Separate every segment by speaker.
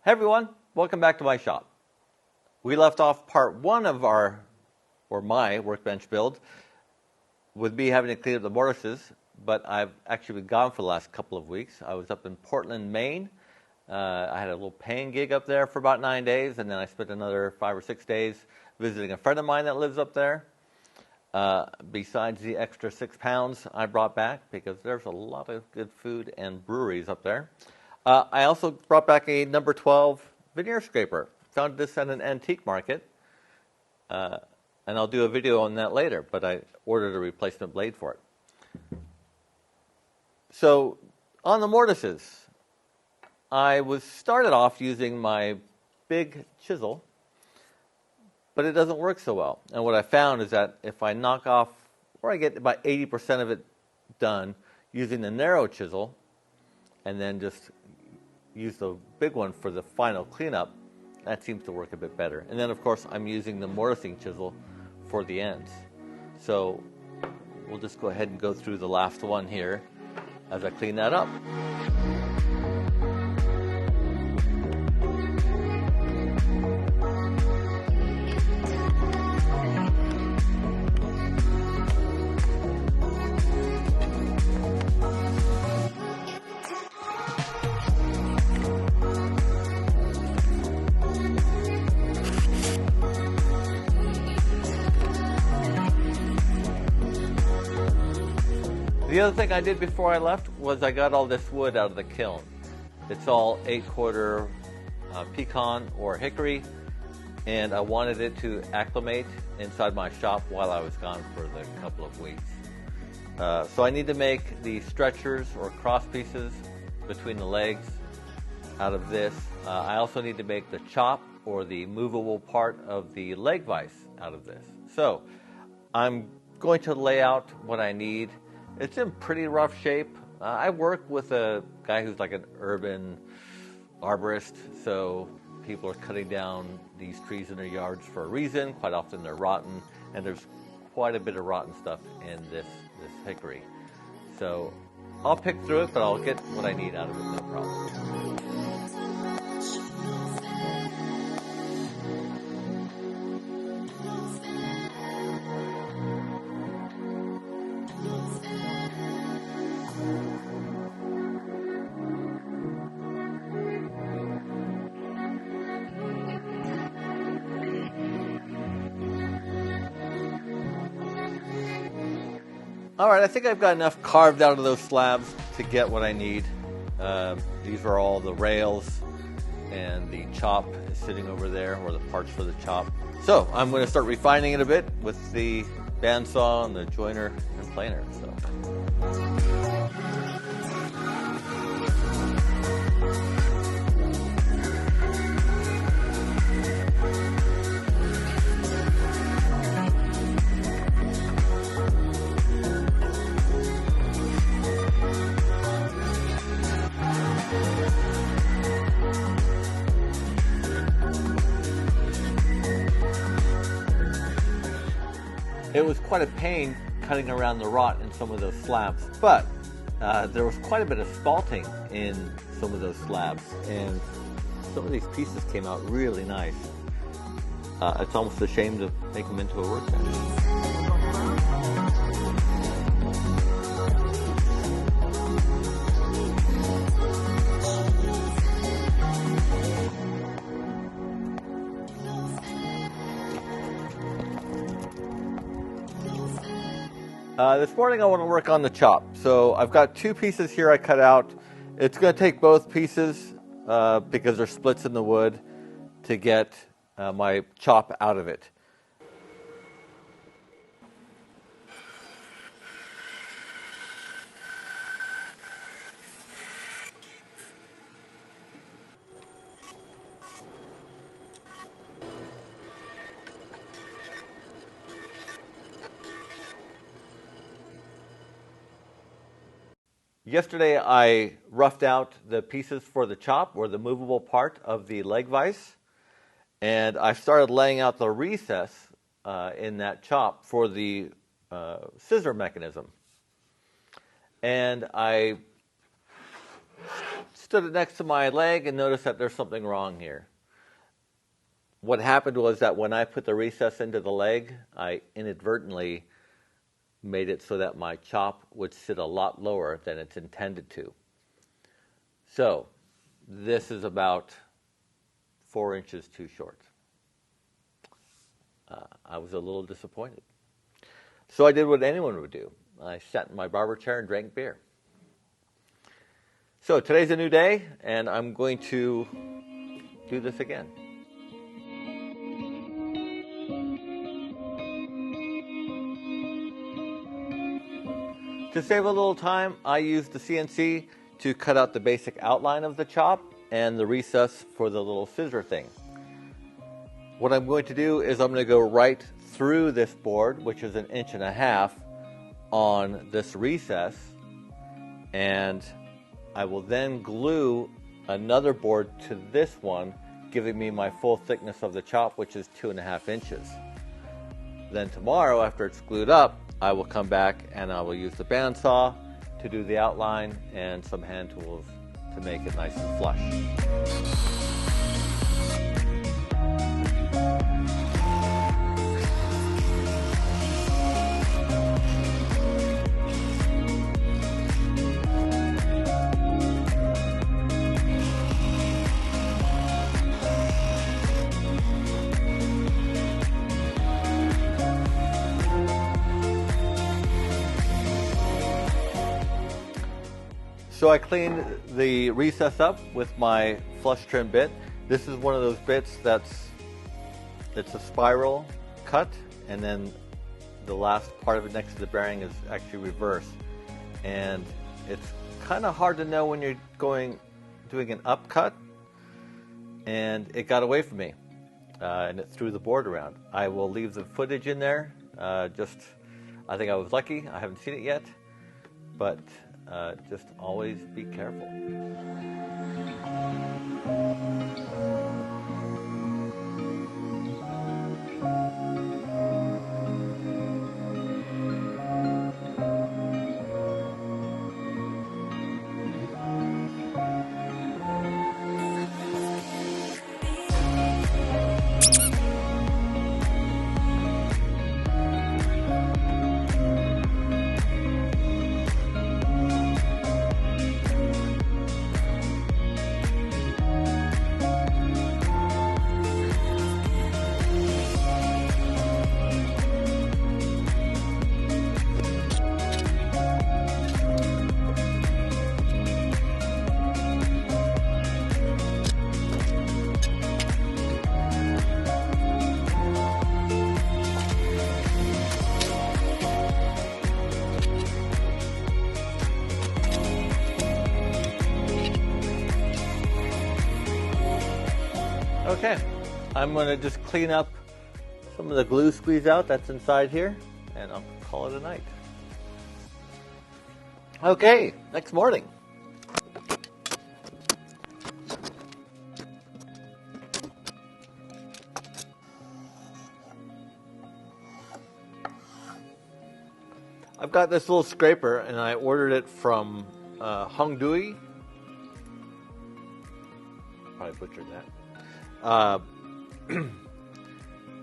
Speaker 1: Hey everyone, welcome back to my shop. We left off part one of my workbench build with me having to clean up the mortises, but I've actually been gone for the last couple of weeks. I was up in Portland, Maine. I had a little paying gig up there for about 9 days, and then I spent another 5 or 6 days visiting a friend of mine that lives up there. Besides the extra 6 pounds I brought back, because there's a lot of good food and breweries up there. I also brought back a number 12 veneer scraper. Found this at an antique market, and I'll do a video on that later, but I ordered a replacement blade for it. So, on the mortises, I was started off using my big chisel, but it doesn't work so well. And what I found is that if I knock off, or I get about 80% of it done using the narrow chisel, and then just use the big one for the final cleanup, that seems to work a bit better. And then, of course, I'm using the mortising chisel for the ends. So we'll just go ahead and go through the last one here as I clean that up. The other thing I did before I left was I got all this wood out of the kiln. It's all 8/4 pecan or hickory, and I wanted it to acclimate inside my shop while I was gone for the couple of weeks. So I need to make the stretchers or cross pieces between the legs out of this. I also need to make the chop or the movable part of the leg vise out of this. So I'm going to lay out what I need. It's in pretty rough shape. I work with a guy who's like an urban arborist, so people are cutting down these trees in their yards for a reason. Quite often they're rotten, and there's quite a bit of rotten stuff in this hickory. So I'll pick through it, but I'll get what I need out of it, no problem. All right, I think I've got enough carved out of those slabs to get what I need. These are all the rails, and the chop is sitting over there, or the parts for the chop. So I'm going to start refining it a bit with the bandsaw and the joiner and planer. It was quite a pain cutting around the rot in some of those slabs, but there was quite a bit of spalting in some of those slabs, and some of these pieces came out really nice. It's almost a shame to make them into a workbench. This morning I want to work on the chop. So I've got 2 pieces here I cut out. It's going to take both pieces because there's splits in the wood to get my chop out of it. Yesterday I roughed out the pieces for the chop, or the movable part of the leg vise, and I started laying out the recess in that chop for the scissor mechanism. And I stood it next to my leg and noticed that there's something wrong here. What happened was that when I put the recess into the leg, I inadvertently made it so that my chop would sit a lot lower than it's intended to. So this is about 4 inches too short. I was a little disappointed. So I did what anyone would do. I sat in my barber chair and drank beer. So today's a new day, and I'm going to do this again. To save a little time, I used the CNC to cut out the basic outline of the chop and the recess for the little scissor thing. What I'm going to do is I'm going to go right through this board, which is 1.5 inches, on this recess, and I will then glue another board to this one, giving me my full thickness of the chop, which is 2.5 inches. Then tomorrow, after it's glued up, I will come back and I will use the bandsaw to do the outline and some hand tools to make it nice and flush. So I cleaned the recess up with my flush trim bit. This is one of those bits it's a spiral cut, and then the last part of it next to the bearing is actually reversed. And it's kind of hard to know when you're doing an upcut, and it got away from me, and it threw the board around. I will leave the footage in there. I think I was lucky. I haven't seen it yet, but just always be careful. Okay, I'm going to just clean up some of the glue squeeze out that's inside here, and I'll call it a night. Okay, next morning. I've got this little scraper, and I ordered it from Hongdui. Probably butchered that.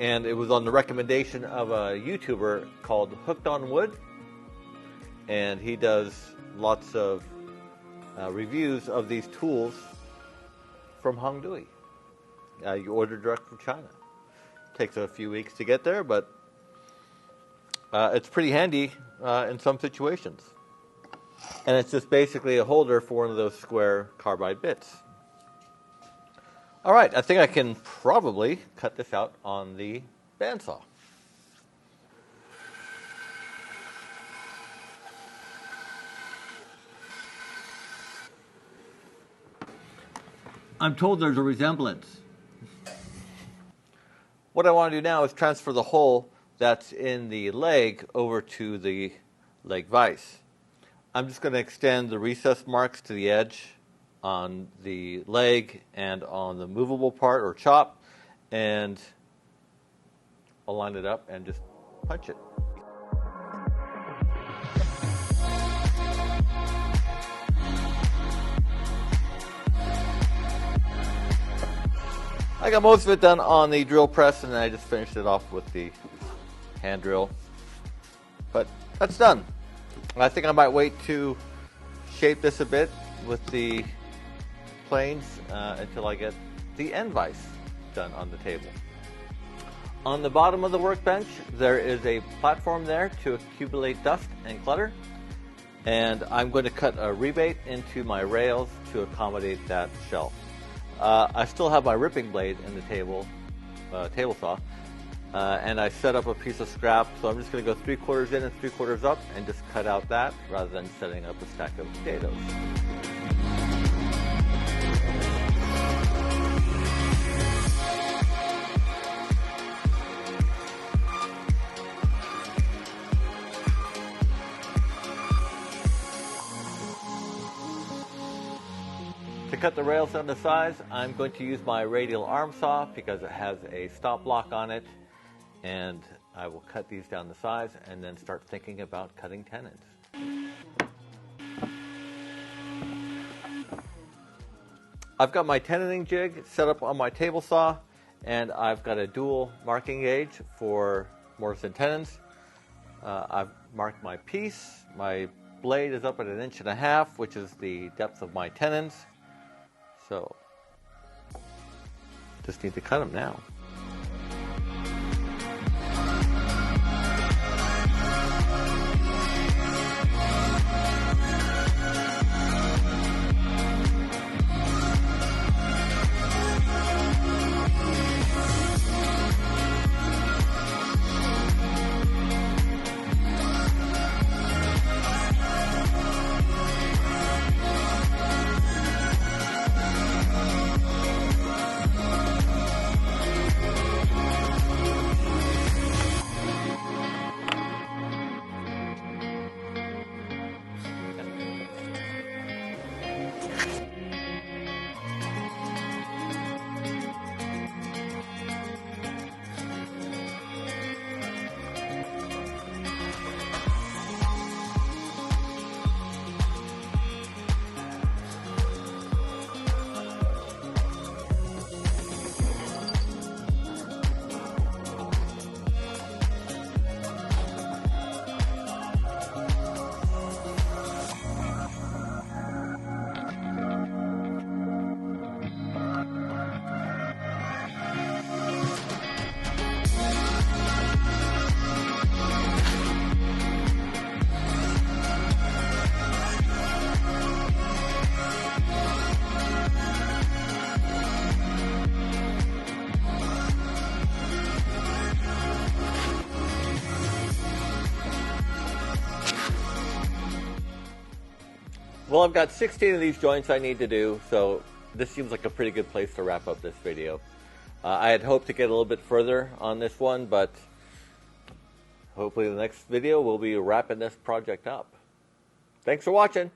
Speaker 1: And it was on the recommendation of a YouTuber called Hooked on Wood, and he does lots of reviews of these tools from Hongdui. You order direct from China. Takes a few weeks to get there, but it's pretty handy in some situations. And it's just basically a holder for one of those square carbide bits. All right, I think I can probably cut this out on the bandsaw. I'm told there's a resemblance. What I want to do now is transfer the hole that's in the leg over to the leg vise. I'm just going to extend the recess marks to the edge on the leg and on the movable part or chop, and I'll line it up and just punch it. I got most of it done on the drill press, and then I just finished it off with the hand drill. But that's done. I think I might wait to shape this a bit with the planes until I get the end vise done on the table. On the bottom of the workbench, there is a platform there to accumulate dust and clutter. And I'm going to cut a rebate into my rails to accommodate that shelf. I still have my ripping blade in the table saw, and I set up a piece of scrap, so I'm just going to go 3/4 in and 3/4 up and just cut out that rather than setting up a stack of potatoes. To cut the rails down to size, I'm going to use my radial arm saw because it has a stop block on it, and I will cut these down to size and then start thinking about cutting tenons. I've got my tenoning jig set up on my table saw, and I've got a dual marking gauge for mortise and tenons. I've marked my piece. My blade is up at 1.5 inches, which is the depth of my tenons. So, just need to cut them now. Well, I've got 16 of these joints I need to do, so this seems like a pretty good place to wrap up this video. I had hoped to get a little bit further on this one, but hopefully the next video we'll be wrapping this project up. Thanks for watching.